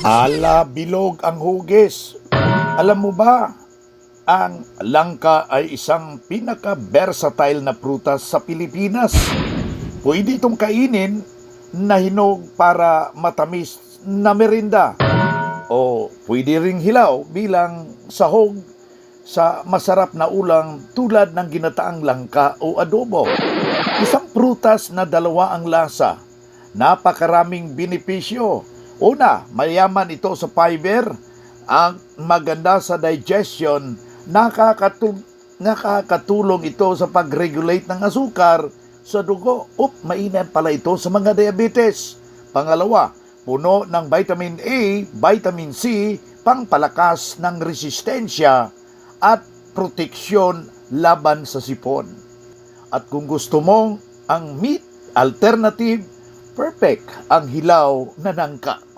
Ala, bilog ang hugis. Alam mo ba, ang langka ay isang pinaka-versatile na prutas sa Pilipinas. Pwede itong kainin na hinog para matamis na merinda o pwede ring hilaw bilang sahog sa masarap na ulam tulad ng ginataang langka o adobo. Isang prutas na dalawa ang lasa, napakaraming benepisyo. Una, mayaman ito sa fiber, ang maganda sa digestion, nakakatulong ito sa pag-regulate ng asukar sa dugo. Mainam pala ito sa mga diabetes. Pangalawa, puno ng vitamin A, vitamin C, pangpalakas ng resistensya at proteksyon laban sa sipon. At kung gusto mong ang meat alternative, perfect ang hilaw na nangka.